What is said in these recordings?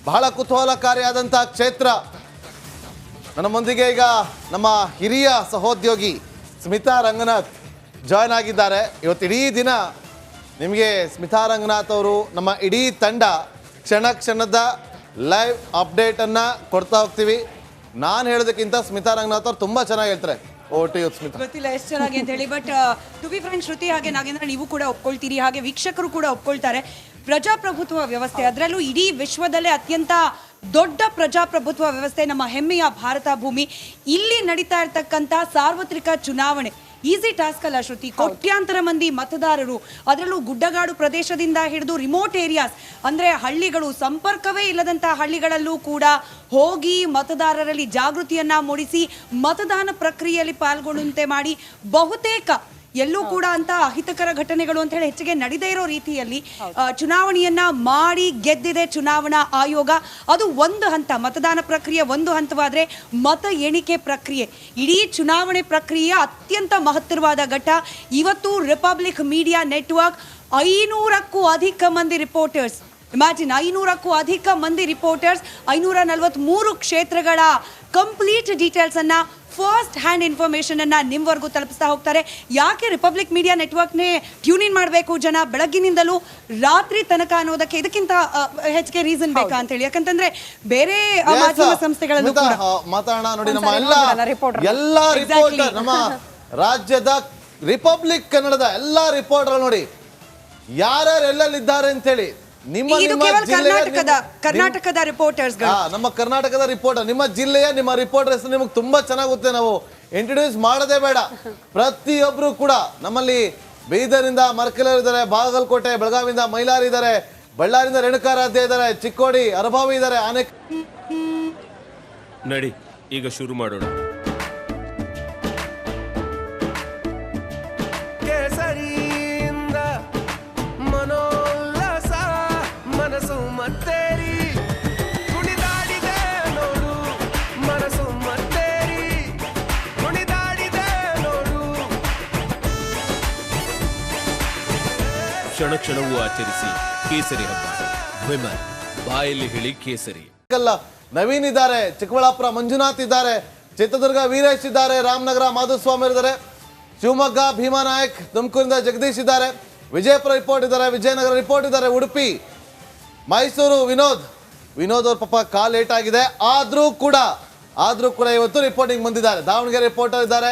ಬಹಳ ಕುತೂಹಲಕಾರಿಯಾದಂತಹ ಕ್ಷೇತ್ರ. ನನ್ನ ಮುಂದಿಗೆ ಈಗ ನಮ್ಮ ಹಿರಿಯ ಸಹೋದ್ಯೋಗಿ ಸ್ಮಿತಾ ರಂಗನಾಥ್ ಜಾಯ್ನ್ ಆಗಿದ್ದಾರೆ. ಇವತ್ತು ಇಡೀ ದಿನ ನಿಮಗೆ ಸ್ಮಿತಾ ರಂಗನಾಥ್ ಅವರು ನಮ್ಮ ಇಡೀ ತಂಡ ಕ್ಷಣ ಕ್ಷಣದ ಲೈವ್ ಅಪ್ಡೇಟನ್ನು ಕೊಡ್ತಾ ಹೋಗ್ತೀವಿ. ನಾನು ಹೇಳೋದಕ್ಕಿಂತ ಸ್ಮಿತಾ ರಂಗನಾಥ್ ಅವರು ತುಂಬ ಚೆನ್ನಾಗಿ ಹೇಳ್ತಾರೆ. ಗೊತ್ತಿಲ್ಲ ಎಷ್ಟು ಚೆನ್ನಾಗಿ ಅಂತ ಹೇಳಿ. ಬಟ್ ಟು ಬಿ ಫ್ರೆಂಡ್ ಶ್ರುತಿ ಹಾಗೆ ನಾಗೇಂದ್ರ ನೀವು ಕೂಡ ಒಪ್ಕೊಳ್ತೀರಿ, ಹಾಗೆ ವೀಕ್ಷಕರು ಕೂಡ ಒಪ್ಕೊಳ್ತಾರೆ. ಪ್ರಜಾಪ್ರಭುತ್ವ ವ್ಯವಸ್ಥೆ, ಅದರಲ್ಲೂ ಇಡೀ ವಿಶ್ವದಲ್ಲೇ ಅತ್ಯಂತ ದೊಡ್ಡ ಪ್ರಜಾಪ್ರಭುತ್ವ ವ್ಯವಸ್ಥೆ ನಮ್ಮ ಹೆಮ್ಮೆಯ ಭಾರತ ಭೂಮಿ. ಇಲ್ಲಿ ನಡೀತಾ ಇರ್ತಕ್ಕಂಥ ಸಾರ್ವತ್ರಿಕ ಚುನಾವಣೆ ಈಸಿ ಟಾಸ್ಕ್ ಅಲ್ಲ ಶ್ರುತಿ. ಕೋಟ್ಯಾಂತರ ಮಂದಿ ಮತದಾರರು, ಅದರಲ್ಲೂ ಗುಡ್ಡಗಾಡು ಪ್ರದೇಶದಿಂದ ಹಿಡಿದು ರಿಮೋಟ್ ಏರಿಯಾಸ್ ಅಂದರೆ ಹಳ್ಳಿಗಳು, ಸಂಪರ್ಕವೇ ಇಲ್ಲದಂತಹ ಹಳ್ಳಿಗಳಲ್ಲೂ ಕೂಡ ಹೋಗಿ ಮತದಾರರಲ್ಲಿ ಜಾಗೃತಿಯನ್ನ ಮೂಡಿಸಿ ಮತದಾನ ಪ್ರಕ್ರಿಯೆಯಲ್ಲಿ ಪಾಲ್ಗೊಳ್ಳುವಂತೆ ಮಾಡಿ ಬಹುತೇಕ ಎಲ್ಲೂ ಕೂಡ ಅಂತ ಅಹಿತಕರ ಘಟನೆಗಳು ಅಂತ ಹೇಳಿ ಹೆಚ್ಚಿಗೆ ನಡೆದೇ ಇರೋ ರೀತಿಯಲ್ಲಿ ಚುನಾವಣೆಯನ್ನ ಮಾಡಿ ಗೆದ್ದಿದೆ ಚುನಾವಣಾ ಆಯೋಗ. ಅದು ಒಂದು ಹಂತ, ಮತದಾನ ಪ್ರಕ್ರಿಯೆ ಒಂದು ಹಂತವಾದರೆ ಮತ ಎಣಿಕೆ ಪ್ರಕ್ರಿಯೆ, ಇಡೀ ಚುನಾವಣೆ ಪ್ರಕ್ರಿಯೆಯ ಅತ್ಯಂತ ಮಹತ್ತರವಾದ ಘಟ್ಟ. ಇವತ್ತು ರಿಪಬ್ಲಿಕ್ ಮೀಡಿಯಾ ನೆಟ್ವರ್ಕ್ 500ಕ್ಕೂ ಅಧಿಕ ಮಂದಿ ರಿಪೋರ್ಟರ್ಸ್, ಇಮ್ಯಾಜಿನ್ 500ಕ್ಕೂ ಅಧಿಕ ಮಂದಿ ರಿಪೋರ್ಟರ್ಸ್ 543 ಕ್ಷೇತ್ರಗಳ ಕಂಪ್ಲೀಟ್ ಡೀಟೇಲ್ಸ್ ಅನ್ನ, ಫಸ್ಟ್ ಹ್ಯಾಂಡ್ ಇನ್ಫಾರ್ಮೇಶನ್ ಅನ್ನ ನಿಮ್ವರೆಗೂ ತಲುಪಿಸ್ತಾ ಹೋಗ್ತಾರೆ. ಯಾಕೆ ರಿಪಬ್ಲಿಕ್ ಮೀಡಿಯಾ ನೆಟ್ವರ್ಕ್ನೇ ಟ್ಯೂನ್ ಇನ್ ಮಾಡಬೇಕು ಜನ ಬೆಳಗ್ಗಿನಿಂದಲೂ ರಾತ್ರಿ ತನಕ ಅನ್ನೋದಕ್ಕೆ ಇದಕ್ಕಿಂತ ಹೆಚ್ಚಿಗೆ ರೀಸನ್ ಬೇಕಾ ಅಂತ ಹೇಳಿ. ಯಾಕಂತಂದ್ರೆ ಬೇರೆ ಮಾಧ್ಯಮ ಸಂಸ್ಥೆಗಳಲ್ಲೂ ಮಾತಾಡೋಣ ನೋಡಿ. ನಮ್ಮ ಎಲ್ಲ ರಿಪೋರ್ಟರ್, ನಮ್ಮ ರಾಜ್ಯದ ರಿಪಬ್ಲಿಕ್ ಕನ್ನಡದ ಎಲ್ಲ ರಿಪೋರ್ಟರ್ ನೋಡಿ ಯಾರ್ಯಾರು ಎಲ್ಲೆಲ್ಲಿದ್ದಾರೆ ಅಂತ ಹೇಳಿ. ಕರ್ನಾಟಕದ ರಿಪೋರ್ಟರ್ಸ್, ನಮ್ಮ ಕರ್ನಾಟಕದ ರಿಪೋರ್ಟರ್, ನಿಮ್ಮ ಜಿಲ್ಲೆಯ ನಿಮ್ಮ ರಿಪೋರ್ಟರ್ ಹೆಸರು ನಿಮಗೆ ತುಂಬಾ ಚೆನ್ನಾಗಿ ಗೊತ್ತೆ. ನಾವು ಇಂಟ್ರೊಡ್ಯೂಸ್ ಮಾಡೋದೇ ಬೇಡ. ಪ್ರತಿಯೊಬ್ರು ಕೂಡ ನಮ್ಮಲ್ಲಿ ಬೀದರಿಂದ ಮರ್ಕಲರ್ ಇದ್ದಾರೆ, ಬಾಗಲಕೋಟೆ ಬೆಳಗಾವಿಯಿಂದ ಮೈಲಾರಿ ಇದ್ದಾರೆ, ಬಳ್ಳಾರಿಯಿಂದ ರೇಣುಕಾರಾಧ್ಯ ಇದ್ದಾರೆ, ಚಿಕ್ಕೋಡಿ ಅರಭಾವಿ ಇದ್ದಾರೆ. ನಡಿ ಈಗ ಶುರು ಮಾಡೋಣ. ಕ್ಷಣ ಕ್ಷಣವೂ ಆಚರಿಸಿ ಕೇಸರಿ ಹಬ್ಬ. ವಿಮಲ್ ಬಾಯಲ್ಲಿ ಹೇಳಿ ಕೇಸರಿ. ನವೀನ್ ಇದ್ದಾರೆ, ಚಿಕ್ಕಬಳ್ಳಾಪುರ ಮಂಜುನಾಥ್ ಇದ್ದಾರೆ, ಚಿತ್ರದುರ್ಗ ವೀರೇಶ್ ಇದ್ದಾರೆ, ರಾಮನಗರ ಮಾಧುಸ್ವಾಮಿ ಇದ್ದಾರೆ, ಶಿವಮೊಗ್ಗ ಭೀಮಾನಾಯಕ್, ತುಮಕೂರಿಂದ ಜಗದೀಶ್ ಇದ್ದಾರೆ, ವಿಜಯಪುರ ರಿಪೋರ್ಟ್ ಇದ್ದಾರೆ, ವಿಜಯನಗರ ರಿಪೋರ್ಟ್ ಇದ್ದಾರೆ, ಉಡುಪಿ ಮೈಸೂರು ವಿನೋದ್ ಅವ್ರ ಪಾಪ ಕಾಲ್ ಲೇಟ್ ಆಗಿದೆ, ಆದ್ರೂ ಕೂಡ ಇವತ್ತು ರಿಪೋರ್ಟಿಂಗ್ ಬಂದಿದ್ದಾರೆ. ದಾವಣಗೆರೆ ರಿಪೋರ್ಟರ್ ಇದ್ದಾರೆ,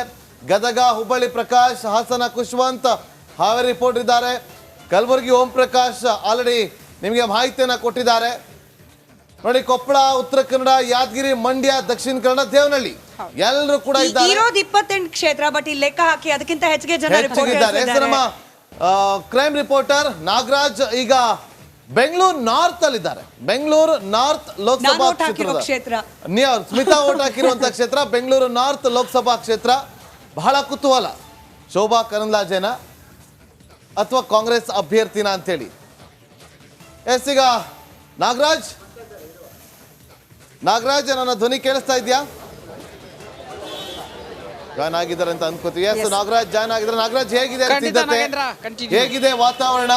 ಗದಗ ಹುಬ್ಬಳ್ಳಿ ಪ್ರಕಾಶ್, ಹಾಸನ ಖುಷ್ವಂತ್, ಹಾವೇರಿ ರಿಪೋರ್ಟ್ ಇದ್ದಾರೆ, ಕಲಬುರಗಿ ಓಂ ಪ್ರಕಾಶ್ ಆಲ್ರೆಡಿ ನಿಮಗೆ ಮಾಹಿತಿಯನ್ನ ಕೊಟ್ಟಿದ್ದಾರೆ ನೋಡಿ. ಕೊಪ್ಪಳ, ಉತ್ತರ ಕನ್ನಡ, ಯಾದಗಿರಿ, ಮಂಡ್ಯ, ದಕ್ಷಿಣ ಕನ್ನಡ, ದೇವನಹಳ್ಳಿ ಎಲ್ಲರೂ ಕೂಡ ಇದ್ದಾರೆ. 28 ಕ್ಷೇತ್ರ, ಬಟ್ ಇಲ್ಲಿ ಲೆಕ್ಕ ಹಾಕಿ ಅದಕ್ಕಿಂತ ಹೆಚ್ಚಿಗೆ ಜನ ಹೆಚ್ಚಿದ್ದಾರೆ. ನಮ್ಮ ಕ್ರೈಮ್ ರಿಪೋರ್ಟರ್ ನಾಗರಾಜ್ ಈಗ ಬೆಂಗಳೂರು ನಾರ್ತ್ ಅಲ್ಲಿದ್ದಾರೆ. ಬೆಂಗಳೂರು ನಾರ್ತ್ ಲೋಕಸಭಾ ಕ್ಷೇತ್ರ, ಸ್ಮಿತಾ ಓಟ್ ಹಾಕಿರುವಂತಹ ಕ್ಷೇತ್ರ ಬೆಂಗಳೂರು ನಾರ್ತ್ ಲೋಕಸಭಾ ಕ್ಷೇತ್ರ. ಬಹಳ ಕುತೂಹಲ, ಶೋಭಾ ಕರಂದ್ಲಾಜೆನ ಅಥವಾ ಕಾಂಗ್ರೆಸ್ ಅಭ್ಯರ್ಥಿನ ಅಂತೇಳಿ. ಎಸ್, ಈಗ ನಾಗರಾಜ್ ನನ್ನ ಧ್ವನಿ ಕೇಳಿಸ್ತಾ ಇದೆಯಾ? ಜಾಯ್ನ್ ಆಗಿದ್ದಾರೆ ಅಂತ ಅನ್ಕೋತೀವಿ. ಎಸ್, ನಾಗರಾಜ್ ಜಾಯ್ನ್ ಆಗಿದ್ದಾರೆ. ನಾಗರಾಜ್, ಹೇಗಿದೆ ಸಿದ್ಧತೆ, ಹೇಗಿದೆ ವಾತಾವರಣ?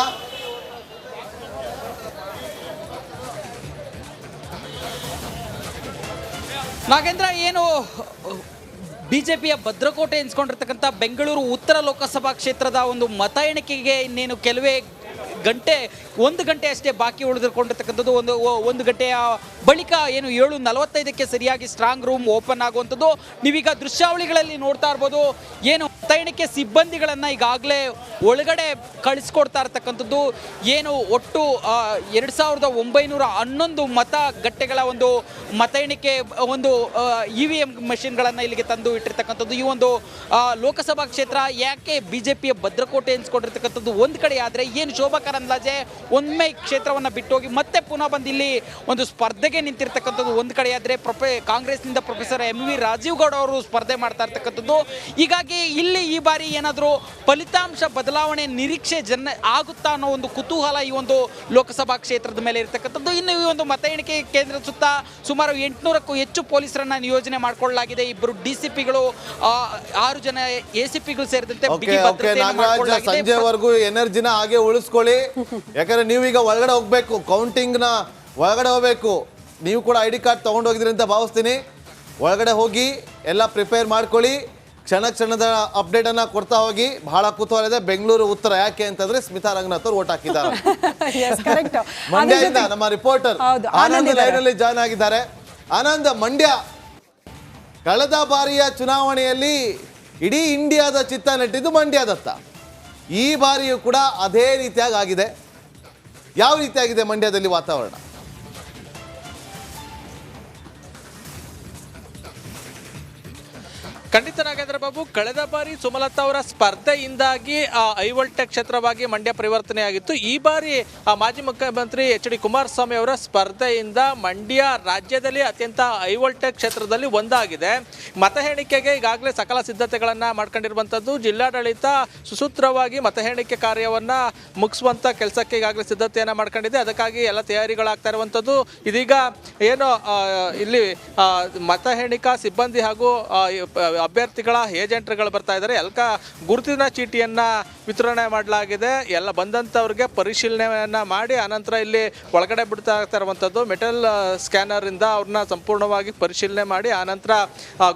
ನಾಗೇಂದ್ರ, ಏನು ಬಿಜೆಪಿಯ ಭದ್ರಕೋಟೆ ಎನ್ಸ್ಕೊಂಡಿರ್ತಕ್ಕಂಥ ಬೆಂಗಳೂರು ಉತ್ತರ ಲೋಕಸಭಾ ಕ್ಷೇತ್ರದ ಒಂದು ಮತ ಎಣಿಕೆಗೆ ಇನ್ನೇನು ಕೆಲವೇ ಒಂದು ಗಂಟೆ ಅಷ್ಟೇ ಬಾಕಿ ಉಳಿದುಕೊಂಡಿರ್ತಕ್ಕಂಥದ್ದು. ಒಂದು ಗಂಟೆಯ ಬಳಿಕ ಏನು 7:45ಕ್ಕೆ ಸರಿಯಾಗಿ ಸ್ಟ್ರಾಂಗ್ ರೂಮ್ ಓಪನ್ ಆಗುವಂಥದ್ದು. ನೀವೀಗ ದೃಶ್ಯಾವಳಿಗಳಲ್ಲಿ ನೋಡ್ತಾ ಇರ್ಬೋದು. ಏನು ಮತ ಎಣಿಕೆ ಸಿಬ್ಬಂದಿಗಳನ್ನು ಈಗಾಗಲೇ ಒಳಗಡೆ ಕಳಿಸ್ಕೊಡ್ತಾ ಇರ್ತಕ್ಕಂಥದ್ದು. ಏನು ಒಟ್ಟು 2911 ಮತಗಟ್ಟೆಗಳ ಒಂದು ಮತ ಎಣಿಕೆ ಒಂದು EVM ಮಷಿನ್ಗಳನ್ನು ಇಲ್ಲಿಗೆ ತಂದು ಇಟ್ಟಿರ್ತಕ್ಕಂಥದ್ದು. ಈ ಒಂದು ಲೋಕಸಭಾ ಕ್ಷೇತ್ರ ಯಾಕೆ ಬಿಜೆಪಿಯ ಭದ್ರಕೋಟೆ ಎನ್ಸ್ಕೊಂಡಿರ್ತಕ್ಕಂಥದ್ದು ಒಂದು ಕಡೆ ಆದರೆ, ಏನು ಶೋಭಾ ಕರಂದ್ಲಾಜೆ ಒಮ್ಮೆ ಕ್ಷೇತ್ರವನ್ನು ಬಿಟ್ಟೋಗಿ ಮತ್ತೆ ಪುನಃ ಬಂದು ಇಲ್ಲಿ ಒಂದು ಸ್ಪರ್ಧೆಗೆ ನಿಂತಿರ್ತಕ್ಕಂಥದ್ದು ಒಂದು ಕಡೆ ಆದರೆ, ಕಾಂಗ್ರೆಸ್ನಿಂದ ಪ್ರೊಫೆಸರ್ MV ರಾಜೀವ್ ಗೌಡ ಅವರು ಸ್ಪರ್ಧೆ ಮಾಡ್ತಾ ಇರ್ತಕ್ಕಂಥದ್ದು. ಹೀಗಾಗಿ ಇಲ್ಲಿ ಈ ಬಾರಿ ಏನಾದರೂ ಫಲಿತಾಂಶ ಬದಲಾವಣೆ ನಿರೀಕ್ಷೆ ಆಗುತ್ತಾ ಅನ್ನೋ ಒಂದು ಕುತೂಹಲ ಈ ಒಂದು ಲೋಕಸಭಾ ಕ್ಷೇತ್ರದ ಮೇಲೆ ಇರತಕ್ಕಂಥದ್ದು. ಇನ್ನು ಈ ಒಂದು ಮತ ಎಣಿಕೆ ಕೇಂದ್ರದ ಸುತ್ತ ಸುಮಾರು 800ಕ್ಕೂ ಹೆಚ್ಚು ಪೊಲೀಸರನ್ನ ನಿಯೋಜನೆ ಮಾಡಿಕೊಳ್ಳಲಾಗಿದೆ. 2 DCPಗಳು, 6 ಜನ ACPಗಳು ಸೇರಿದಂತೆ ಸಂಜೆವರೆಗೂ ಎನರ್ಜಿನ ಹಾಗೆ ಉಳಿಸ್ಕೊಳ್ಳಿ. ಯಾಕಂದ್ರೆ ನೀವೀಗ ಒಳಗಡೆ ಹೋಗ್ಬೇಕು, ಕೌಂಟಿಂಗ್ ನ ಒಳಗಡೆ ಹೋಗ್ಬೇಕು. ನೀವು ಕೂಡ ಐ ಡಿ ಕಾರ್ಡ್ ತೊಗೊಂಡೋಗಿದ್ರಿ ಅಂತ ಭಾವಿಸ್ತೀನಿ. ಒಳಗಡೆ ಹೋಗಿ ಎಲ್ಲ ಪ್ರಿಪೇರ್ ಮಾಡ್ಕೊಳ್ಳಿ. ಕ್ಷಣದ ಅಪ್ಡೇಟನ್ನು ಕೊಡ್ತಾ ಹೋಗಿ. ಬಹಳ ಕುತೂಹಲ ಇದೆ. ಬೆಂಗಳೂರು ಉತ್ತರ ಯಾಕೆ ಅಂತಂದ್ರೆ ಸ್ಮಿತಾ ರಂಗನಾಥ್ ಅವರು ಓಟ್ ಹಾಕಿದ್ದಾರೆ. ಮಂಡ್ಯದಿಂದ ನಮ್ಮ ರಿಪೋರ್ಟರ್ ಆನಂದ್ ಲೈವ್ನಲ್ಲಿ ಜಾಯ್ನ್ ಆಗಿದ್ದಾರೆ. ಆನಂದ್, ಮಂಡ್ಯ ಕಳೆದ ಬಾರಿಯ ಚುನಾವಣೆಯಲ್ಲಿ ಇಡೀ ಇಂಡಿಯಾದ ಚಿತ್ತ ನೆಟ್ಟಿದ್ದು ಮಂಡ್ಯದತ್ತ. ಈ ಬಾರಿಯೂ ಕೂಡ ಅದೇ ರೀತಿಯಾಗಿ ಆಗಿದೆ. ಯಾವ ರೀತಿಯಾಗಿದೆ ಮಂಡ್ಯದಲ್ಲಿ ವಾತಾವರಣ? ಖಂಡಿತ ನಾಗೇಂದ್ರ ಬಾಬು, ಕಳೆದ ಬಾರಿ ಸುಮಲತಾ ಅವರ ಸ್ಪರ್ಧೆಯಿಂದಾಗಿ ಐವೋಲ್ಟೆಕ್ ಕ್ಷೇತ್ರವಾಗಿ ಮಂಡ್ಯ ಪರಿವರ್ತನೆಯಾಗಿತ್ತು. ಈ ಬಾರಿ ಮಾಜಿ ಮುಖ್ಯಮಂತ್ರಿ ಎಚ್ ಡಿ ಕುಮಾರಸ್ವಾಮಿ ಅವರ ಸ್ಪರ್ಧೆಯಿಂದ ಮಂಡ್ಯ ರಾಜ್ಯದಲ್ಲಿ ಅತ್ಯಂತ ಐವೋಲ್ಟೆಕ್ ಕ್ಷೇತ್ರದಲ್ಲಿ ಒಂದಾಗಿದೆ. ಮತ ಎಣಿಕೆಗೆ ಈಗಾಗಲೇ ಸಕಲ ಸಿದ್ಧತೆಗಳನ್ನು ಮಾಡ್ಕೊಂಡಿರುವಂಥದ್ದು. ಜಿಲ್ಲಾಡಳಿತ ಸುಸೂತ್ರವಾಗಿ ಮತ ಎಣಿಕೆ ಕಾರ್ಯವನ್ನು ಮುಗಿಸುವಂಥ ಕೆಲಸಕ್ಕೆ ಈಗಾಗಲೇ ಸಿದ್ಧತೆಯನ್ನು ಮಾಡ್ಕೊಂಡಿದೆ. ಅದಕ್ಕಾಗಿ ಎಲ್ಲ ತಯಾರಿಗಳಾಗ್ತಾ ಇರುವಂಥದ್ದು. ಇದೀಗ ಏನು ಇಲ್ಲಿ ಮತ ಎಣಿಕಾ ಸಿಬ್ಬಂದಿ ಹಾಗೂ ಅಭ್ಯರ್ಥಿಗಳ ಏಜೆಂಟ್ಗಳು ಬರ್ತಾ ಇದ್ದಾರೆ. ಎಲ್ಲ ಗುರುತಿನ ಚೀಟಿಯನ್ನ ವಿತರಣೆ ಮಾಡಲಾಗಿದೆ. ಎಲ್ಲ ಬಂದಂಥವ್ರಿಗೆ ಪರಿಶೀಲನೆಯನ್ನ ಮಾಡಿ ಆನಂತರ ಇಲ್ಲಿ ಒಳಗಡೆ ಬಿಡ್ತಾ ಇರುವಂಥದ್ದು. ಮೆಟಲ್ ಸ್ಕ್ಯಾನರ್ ಇಂದ ಅವ್ರನ್ನ ಸಂಪೂರ್ಣವಾಗಿ ಪರಿಶೀಲನೆ ಮಾಡಿ ಆನಂತರ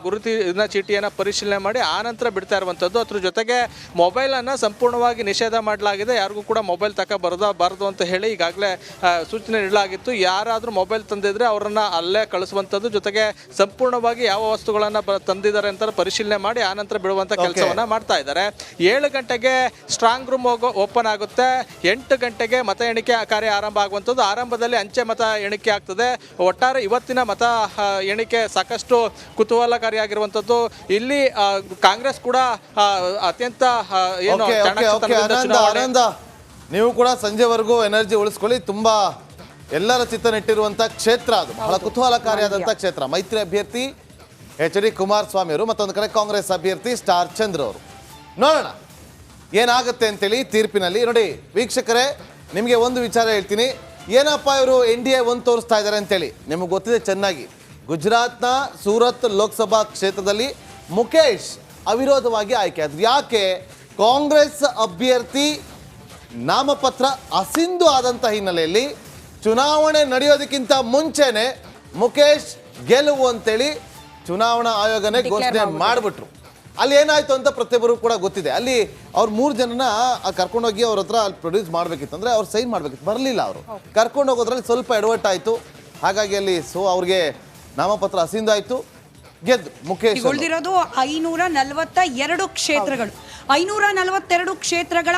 ಗುರುತಿನ ಚೀಟಿಯನ್ನು ಪರಿಶೀಲನೆ ಮಾಡಿ ಆನಂತರ ಬಿಡ್ತಾ ಇರುವಂಥದ್ದು. ಅದ್ರ ಜೊತೆಗೆ ಮೊಬೈಲನ್ನು ಸಂಪೂರ್ಣವಾಗಿ ನಿಷೇಧ ಮಾಡಲಾಗಿದೆ. ಯಾರಿಗೂ ಕೂಡ ಮೊಬೈಲ್ ಬರಬಾರ್ದು ಅಂತ ಹೇಳಿ ಈಗಾಗಲೇ ಸೂಚನೆ ನೀಡಲಾಗಿತ್ತು. ಯಾರಾದರೂ ಮೊಬೈಲ್ ತಂದಿದ್ರೆ ಅವರನ್ನು ಅಲ್ಲೇ ಕಳಿಸುವಂಥದ್ದು. ಜೊತೆಗೆ ಸಂಪೂರ್ಣವಾಗಿ ಯಾವ ವಸ್ತುಗಳನ್ನು ತಂದಿದ್ದಾರೆ ಅಂತ ಪರಿಶೀಲನೆ ಮಾಡಿ ಆನಂತರ ಬಿಡುವಂಥ ಕೆಲಸವನ್ನು ಮಾಡ್ತಾ ಇದ್ದಾರೆ. 7 ಗಂಟೆಗೆ ಸ್ಟ್ರಾಂಗ್ ರೂಮ್ ಓಪನ್ ಆಗುತ್ತೆ. 8 ಗಂಟೆಗೆ ಮತ ಎಣಿಕೆ ಕಾರ್ಯ ಆರಂಭ ಆಗುವಂಥದ್ದು. ಆರಂಭದಲ್ಲಿ ಅಂಚೆ ಮತ ಎಣಿಕೆ ಆಗ್ತದೆ. ಒಟ್ಟಾರೆ ಇವತ್ತಿನ ಮತ ಎಣಿಕೆ ಸಾಕಷ್ಟು ಕುತೂಹಲಕಾರಿಯಾಗಿರುವಂಥದ್ದು. ಇಲ್ಲಿ ಕಾಂಗ್ರೆಸ್ ಕೂಡ ಅತ್ಯಂತ ಏನು ಆನಂದ, ನೀವು ಕೂಡ ಸಂಜೆವರೆಗೂ ಎನರ್ಜಿ ಉಳಿಸ್ಕೊಳ್ಳಿ. ತುಂಬಾ ಎಲ್ಲರ ಚಿತ್ತ ನೆಟ್ಟಿರುವಂತ ಕ್ಷೇತ್ರ ಅದು. ಬಹಳ ಕುತೂಹಲಕಾರಿಯಾದಂಥ ಕ್ಷೇತ್ರ. ಮೈತ್ರಿ ಅಭ್ಯರ್ಥಿ ಎಚ್ ಡಿ ಕುಮಾರಸ್ವಾಮಿ ಅವರು, ಮತ್ತೊಂದು ಕಡೆ ಕಾಂಗ್ರೆಸ್ ಅಭ್ಯರ್ಥಿ ಸ್ಟಾರ್ ಚಂದ್ರ ಅವರು. ನೋಡೋಣ ಏನಾಗುತ್ತೆ ಅಂತೇಳಿ ತೀರ್ಪಿನಲ್ಲಿ. ನೋಡಿ ವೀಕ್ಷಕರೇ, ನಿಮಗೆ ಒಂದು ವಿಚಾರ ಹೇಳ್ತೀನಿ. ಏನಪ್ಪ ಇವರು NDA ಒಂದು ತೋರಿಸ್ತಾ ಇದ್ದಾರೆ ಅಂತೇಳಿ ನಿಮಗೆ ಗೊತ್ತಿದೆ ಚೆನ್ನಾಗಿ. ಗುಜರಾತ್ನ ಸೂರತ್ ಲೋಕಸಭಾ ಕ್ಷೇತ್ರದಲ್ಲಿ ಮುಖೇಶ್ ಅವಿರೋಧವಾಗಿ ಆಯ್ಕೆ ಆದ್ರು. ಯಾಕೆ? ಕಾಂಗ್ರೆಸ್ ಅಭ್ಯರ್ಥಿ ನಾಮಪತ್ರ ಅಸಿಂಧು ಆದಂಥ ಹಿನ್ನೆಲೆಯಲ್ಲಿ ಚುನಾವಣೆ ನಡೆಯೋದಕ್ಕಿಂತ ಮುಂಚೆನೆ ಮುಖೇಶ್ ಗೆಲುವು ಅಂತೇಳಿ ಚುನಾವಣಾ ಆಯೋಗನೇ ಘೋಷಣೆ ಮಾಡಿಬಿಟ್ರು. ಅಲ್ಲಿ ಏನಾಯ್ತು ಅಂತ ಪ್ರತಿಯೊಬ್ಬರು ಕೂಡ ಗೊತ್ತಿದೆ. ಅಲ್ಲಿ ಅವ್ರು 3 ಜನನ ಕರ್ಕೊಂಡೋಗಿ ಅವ್ರ ಹತ್ರ ಅಲ್ಲಿ ಪ್ರೊಡ್ಯೂಸ್ ಮಾಡಬೇಕಿತ್ತು, ಅಂದ್ರೆ ಅವ್ರು ಸೈನ್ ಮಾಡಬೇಕಿತ್ತು, ಬರಲಿಲ್ಲ. ಅವರು ಕರ್ಕೊಂಡು ಹೋಗೋದ್ರಲ್ಲಿ ಸ್ವಲ್ಪ ಎಡವಟ್ಟು ಆಯಿತು. ಹಾಗಾಗಿ ಅಲ್ಲಿ ಅವ್ರಿಗೆ ನಾಮಪತ್ರ ಅಸಿಂಧು ಆಯಿತು, ಗೆದ್ದು ಮುಖೇಶ್. ಉಳಿದಿರೋದು 542 ಕ್ಷೇತ್ರಗಳು. 542 ಕ್ಷೇತ್ರಗಳ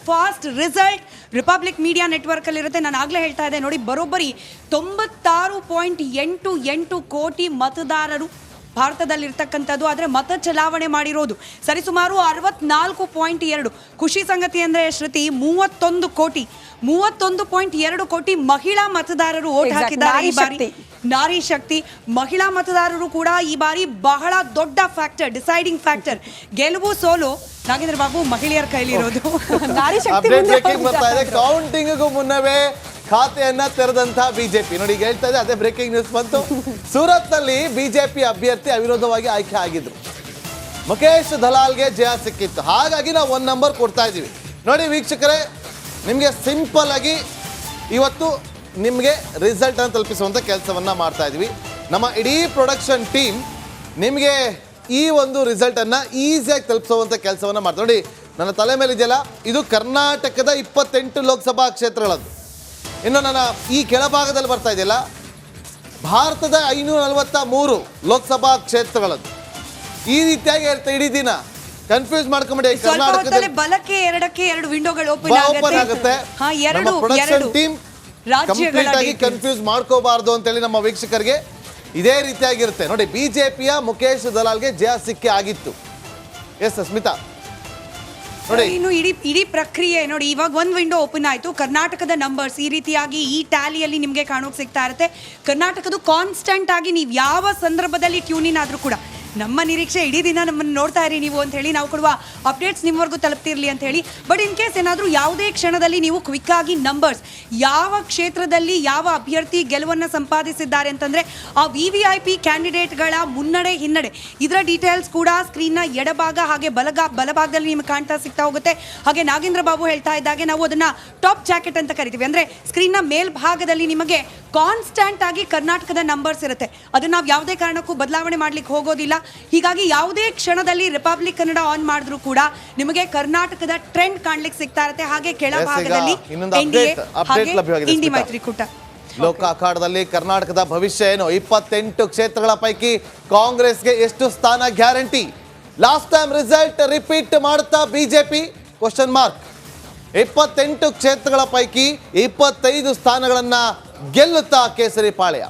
fast result republic media network ಅಲ್ಲಿ ಇರುತ್ತೆ. ನಾನು ಆಗ್ಲೇ ಹೇಳ್ತಾ ಇದ್ದೆ ನೋಡಿ, ಬರೋಬ್ಬರಿ 96.88 ಕೋಟಿ ಮತದಾರರು ಭಾರತದಲ್ಲಿರ್ತಕ್ಕಂಥದ್ದು. ಆದರೆ ಮತ ಚಲಾವಣೆ ಮಾಡಿರೋದು ಸರಿಸುಮಾರು 64.2. ಖುಷಿ ಸಂಗತಿ ಅಂದರೆ ಶ್ರುತಿ, 31.2 ಕೋಟಿ ಮಹಿಳಾ ಮತದಾರರು ವೋಟ್ ಹಾಕಿದ್ದಾರೆ ಈ ಬಾರಿ. ನಾರಿ ಶಕ್ತಿ ಮಹಿಳಾ ಮತದಾರರು ಕೂಡ ಈ ಬಾರಿ ಬಹಳ ದೊಡ್ಡ ಫ್ಯಾಕ್ಟರ್, ಡಿಸೈಡಿಂಗ್ ಫ್ಯಾಕ್ಟರ್. ಗೆಲುವು ಸೋಲು ನಾಗೇಂದ್ರ ಬಾಬು ಮಹಿಳೆಯರ ಕೈಲಿರೋದು. ನಾರಿ ಶಕ್ತಿ ಬರ್ತಾ ಇದೆ. ಕೌಂಟಿಂಗ್ಗೂ ಮುನ್ನವೇ ಖಾತೆಯನ್ನ ತೆರೆದಂತಹ ಬಿಜೆಪಿ. ನೋಡಿ ಈಗ ಹೇಳ್ತಾ ಇದೆ, ಅದೇ ಬ್ರೇಕಿಂಗ್ ನ್ಯೂಸ್ ಬಂತು. ಸೂರತ್ ನಲ್ಲಿ ಬಿಜೆಪಿ ಅಭ್ಯರ್ಥಿ ಅವಿರೋಧವಾಗಿ ಆಯ್ಕೆ ಆಗಿದ್ರು. ಮುಖೇಶ್ ದಲಾಲ್ಗೆ ಜಯ ಸಿಕ್ಕಿತ್ತು. ಹಾಗಾಗಿ ನಾವು 1 ನಂಬರ್ ಕೊಡ್ತಾ ಇದ್ದೀವಿ. ನೋಡಿ ವೀಕ್ಷಕರೇ, ನಿಮಗೆ ಸಿಂಪಲ್ ಆಗಿ ಇವತ್ತು ನಿಮಗೆ ರಿಸಲ್ಟ್ ಅನ್ನು ತಲುಪಿಸುವಂಥ ಕೆಲಸವನ್ನ ಮಾಡ್ತಾ ಇದ್ವಿ. ನಮ್ಮ ಇಡೀ ಪ್ರೊಡಕ್ಷನ್ ಟೀಮ್ ನಿಮಗೆ ಈ ಒಂದು ರಿಸಲ್ಟ್ ಅನ್ನ ಈಸಿಯಾಗಿ ತಲುಪಿಸುವಂಥ ಕೆಲಸವನ್ನ ಮಾಡ್ತಾರೆ. ನೋಡಿ ನನ್ನ ತಲೆ ಮೇಲೆ ಇದೆಯಲ್ಲ, ಇದು ಕರ್ನಾಟಕದ 28 ಲೋಕಸಭಾ ಕ್ಷೇತ್ರಗಳದ್ದು. ಇನ್ನು ನನ್ನ ಈ ಕೆಳಭಾಗದಲ್ಲಿ ಬರ್ತಾ ಇದೆಯಲ್ಲ, ಭಾರತದ 543 ಲೋಕಸಭಾ ಕ್ಷೇತ್ರಗಳದ್ದು. ಈ ರೀತಿಯಾಗಿ ಇರುತ್ತೆ ಇಡೀ ದಿನ. ಕನ್ಫ್ಯೂಸ್ ಮಾಡ್ಕೊಂಬಿಡಿ. ಕರ್ನಾಟಕದಲ್ಲಿ ಬಲಕ್ಕೆ 2 ವಿಂಡೋಗಳು ಓಪನ್ ಆಗುತ್ತೆ. ನಮ್ಮ ಪ್ರೊಡಕ್ಷನ್ ಟೀಮ್ ಕಂಪ್ಲೀಟ್ ಆಗಿ ಕನ್ಫ್ಯೂಸ್ ಮಾಡ್ಕೋಬಾರ್ದು ಅಂತೇಳಿ ನಮ್ಮ ವೀಕ್ಷಕರಿಗೆ ಇದೇ ರೀತಿಯಾಗಿರುತ್ತೆ. ನೋಡಿ ಬಿಜೆಪಿಯ ಮುಖೇಶ್ ದಲಾಲ್ಗೆ ಜಯ ಸಿಕ್ಕಿ ಆಗಿತ್ತು. ಎಸ್ ಸ್ಮಿತಾ ನೋಡಿ, ಇನ್ನು ಇಡೀ ಪ್ರಕ್ರಿಯೆ ನೋಡಿ. ಇವಾಗ 1 ವಿಂಡೋ ಓಪನ್ ಆಯ್ತು. ಕರ್ನಾಟಕದ ನಂಬರ್ಸ್ ಈ ರೀತಿಯಾಗಿ ಈ ಟ್ಯಾಲಿಯಲ್ಲಿ ನಿಮಗೆ ಕಾಣೋಕೆ ಸಿಗ್ತಾ ಇರುತ್ತೆ. ಕರ್ನಾಟಕದ ಕಾನ್ಸ್ಟೆಂಟ್ ಆಗಿ ನೀವು ಯಾವ ಸಂದರ್ಭದಲ್ಲಿ ಟ್ಯೂನ್ ಇನ್ ಆದ್ರೂ ಕೂಡ ನಮ್ಮ ನಿರೀಕ್ಷೆ ಇಡೀ ದಿನ ನಮ್ಮನ್ನು ನೋಡ್ತಾ ಇರಿ ನೀವು ಅಂತ ಹೇಳಿ, ನಾವು ಕೊಡುವ ಅಪ್ಡೇಟ್ಸ್ ನಿಮ್ಮವರೆಗೂ ತಲುಪ್ತಿರ್ಲಿ ಅಂತ ಹೇಳಿ. ಬಟ್ ಇನ್ ಕೇಸ್ ಏನಾದರೂ ಯಾವುದೇ ಕ್ಷಣದಲ್ಲಿ ನೀವು ಕ್ವಿಕ್ ಆಗಿ ನಂಬರ್ಸ್ ಯಾವ ಕ್ಷೇತ್ರದಲ್ಲಿ ಯಾವ ಅಭ್ಯರ್ಥಿ ಗೆಲುವನ್ನು ಸಂಪಾದಿಸಿದ್ದಾರೆ ಅಂತಂದ್ರೆ ಆ VVIP ಕ್ಯಾಂಡಿಡೇಟ್ಗಳ ಮುನ್ನಡೆ ಹಿನ್ನಡೆ ಇದರ ಡೀಟೇಲ್ಸ್ ಕೂಡ ಸ್ಕ್ರೀನ್ನ ಎಡಭಾಗ ಹಾಗೆ ಬಲಭಾಗದಲ್ಲಿ ನಿಮಗೆ ಕಾಣ್ತಾ ಸಿಗ್ತಾ ಹೋಗುತ್ತೆ. ಹಾಗೆ ನಾಗೇಂದ್ರ ಬಾಬು ಹೇಳ್ತಾ ಇದ್ದಾಗೆ ನಾವು ಅದನ್ನ ಟಾಪ್ ಜಾಕೆಟ್ ಅಂತ ಕರಿತೀವಿ. ಅಂದ್ರೆ ಸ್ಕ್ರೀನ್ನ ಮೇಲ್ಭಾಗದಲ್ಲಿ ನಿಮಗೆ ಕಾನ್ಸ್ಟೆಂಟ್ ಆಗಿ ಕರ್ನಾಟಕದ ನಂಬರ್ಸ್ ಇರುತ್ತೆ. ಅದನ್ನ ನಾವು ಯಾವುದೇ ಕಾರಣಕ್ಕೂ ಬದಲಾವಣೆ ಮಾಡ್ಲಿಕ್ಕೆ ಹೋಗೋದಿಲ್ಲ. ಹೀಗಾಗಿ ಯಾವುದೇ ಕ್ಷಣದಲ್ಲಿ ರಿಪಬ್ಲಿಕ್ ಕನ್ನಡ ಆನ್ ಮಾಡಿದ್ರು ಕೂಡ ನಿಮಗೆ ಕರ್ನಾಟಕದ ಟ್ರೆಂಡ್ ಕಾಣ್ಲಿಕ್ಕೆ ಸಿಗ್ತಾ ಇರುತ್ತೆ. ಹಾಗೆ ಕೆಳಭಾಗದಲ್ಲಿ ಇನ್ನೊಂದು NDA ಅಪ್ಡೇಟ್ ಹಾಗೆ ಲಭ್ಯವಾಗಿದೆ ಇಂಡಿ ಸ್ಮಿತಾ. ಮೈತ್ರಿಕೂಟ. ಲೋಕ ಅಖಾಡದಲ್ಲಿ ಕರ್ನಾಟಕದ ಭವಿಷ್ಯ ಏನು? 28 ಕ್ಷೇತ್ರಗಳ ಪೈಕಿ ಕಾಂಗ್ರೆಸ್ಗೆ ಎಷ್ಟು ಸ್ಥಾನ guarantee? Last time result repeat ಮಾಡುತ್ತಾ ಬಿಜೆಪಿ? Question mark. 28 ಕ್ಷೇತ್ರಗಳ ಪೈಕಿ 25 ಸ್ಥಾನಗಳನ್ನ ಗೆಲ್ಲುತ್ತಾ ಕೇಸರಿ ಪಾಳ್ಯ.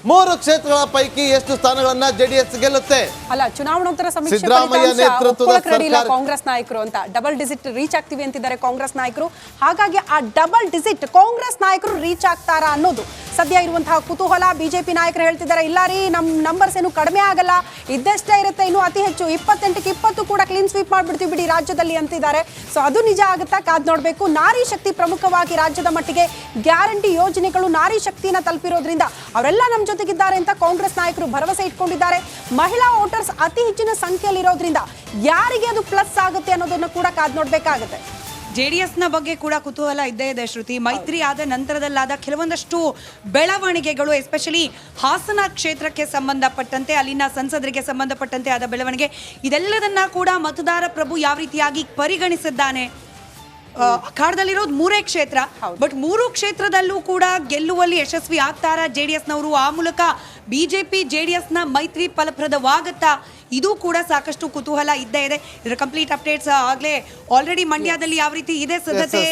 3 ಕ್ಷೇತ್ರಗಳ ಪೈಕಿ ಎಷ್ಟು ಸ್ಥಾನಗಳನ್ನ ಜೆಡಿಎಸ್ ಗೆಲ್ಲುತ್ತೆ? ಅಲ್ಲ, ಚುನಾವಣೋತ್ತರ ಸಮೀಕ್ಷೆ ಸಿದ್ದರಾಮಯ್ಯ ಫಲಿತಾಂಶ ನೇತೃತ್ವದ ಒಪ್ಕೊಳ್ಳೋಕೆ ready ಇಲ್ಲ ಸರ್ಕಾರ. ಕಾಂಗ್ರೆಸ್ ನಾಯಕರು ಅಂತ. ಡಬಲ್ ಡಿಜಿಟ್ ರೀಚ್ ಆಗ್ತೀವಿ ಅಂತಿದ್ದಾರೆ ಕಾಂಗ್ರೆಸ್ ನಾಯಕರು. ಹಾಗಾಗಿ ಆ ಡಬಲ್ ಡಿಜಿಟ್ ಕಾಂಗ್ರೆಸ್ ನಾಯಕರು ರೀಚ್ ಆಗ್ತಾರಾ ಅನ್ನೋದು ಸದ್ಯ ಇರುವಂತಹ ಕುತೂಹಲ. ಬಿಜೆಪಿ ನಾಯಕರು ಹೇಳ್ತಿದ್ದಾರೆ, ಇಲ್ಲ ರೀ, ನಮ್ಮ ನಂಬರ್ಸ್ ಏನು ಕಡಿಮೆ ಆಗಲ್ಲ, ಇದ್ದಷ್ಟೇ ಇರುತ್ತೆ, ಇನ್ನು ಅತಿ ಹೆಚ್ಚು 28ಕ್ಕೆ 20 ಕೂಡ ಕ್ಲೀನ್ ಸ್ವೀಪ್ ಮಾಡ್ಬಿಡ್ತೀವಿ ಬಿಡಿ ರಾಜ್ಯದಲ್ಲಿ ಅಂತಿದ್ದಾರೆ. ಸೊ ಅದು ನಿಜ ಆಗುತ್ತಾ? ಕಾದ್ ನೋಡಬೇಕು. ನಾರಿ ಶಕ್ತಿ ಪ್ರಮುಖವಾಗಿ ರಾಜ್ಯದ ಮಟ್ಟಿಗೆ ಗ್ಯಾರಂಟಿ ಯೋಜನೆಗಳು ನಾರಿ ಶಕ್ತಿನ ತಲುಪಿರೋದ್ರಿಂದ ಅವರೆಲ್ಲ ನಮ್ಮ ಜೊತೆಗಿದ್ದಾರೆ ಅಂತ ಕಾಂಗ್ರೆಸ್ ನಾಯಕರು ಭರವಸೆ ಇಟ್ಕೊಂಡಿದ್ದಾರೆ. ಮಹಿಳಾ ವೋಟರ್ಸ್ ಅತಿ ಹೆಚ್ಚಿನ ಸಂಖ್ಯೆಯಲ್ಲಿರೋದ್ರಿಂದ ಯಾರಿಗೆ ಅದು ಪ್ಲಸ್ ಆಗುತ್ತೆ ಅನ್ನೋದನ್ನ ಕೂಡ ಕಾದ್ ನೋಡ್ಬೇಕಾಗುತ್ತೆ. JDS ನ ಬಗ್ಗೆ ಕೂಡ ಕುತೂಹಲ ಇದ್ದೇ ಇದೆ ಶ್ರುತಿ. ಮೈತ್ರಿ ಆದ ನಂತರದಲ್ಲಾದ ಕೆಲವೊಂದಷ್ಟು ಬೆಳವಣಿಗೆಗಳು, ಎಸ್ಪೆಷಲಿ ಹಾಸನ ಕ್ಷೇತ್ರಕ್ಕೆ ಸಂಬಂಧಪಟ್ಟಂತೆ, ಅಲ್ಲಿನ ಸಂಸದರಿಗೆ ಸಂಬಂಧಪಟ್ಟಂತೆ ಆದ ಬೆಳವಣಿಗೆ, ಇದೆಲ್ಲದನ್ನ ಕೂಡ ಮತದಾರ ಪ್ರಭು ಯಾವ ರೀತಿಯಾಗಿ ಪರಿಗಣಿಸಿದ್ದಾನೆ. ಅಖಾಡದಲ್ಲಿರೋದು 3 ಕ್ಷೇತ್ರ, ಬಟ್ 3 ಕ್ಷೇತ್ರದಲ್ಲೂ ಕೂಡ ಗೆಲ್ಲುವಲ್ಲಿ ಯಶಸ್ವಿ ಆಗ್ತಾರಾ JDS ನವರು? ಆ ಮೂಲಕ ಬಿಜೆಪಿ JDS ನ ಮೈತ್ರಿ ಫಲಪ್ರದವಾಗತ್ತಾ? ಇದು ಕೂಡ ಸಾಕಷ್ಟು ಕುತೂಹಲ ಇದ್ದೇ ಇದೆ. ಇದರ ಕಂಪ್ಲೀಟ್ ಅಪ್ಡೇಟ್ಸ್ ಆಗಲೇ ಆಲ್ರೆಡಿ ಮಂಡ್ಯದಲ್ಲಿ ಯಾವ ರೀತಿ ಇದೆ ಸಿದ್ಧತೆ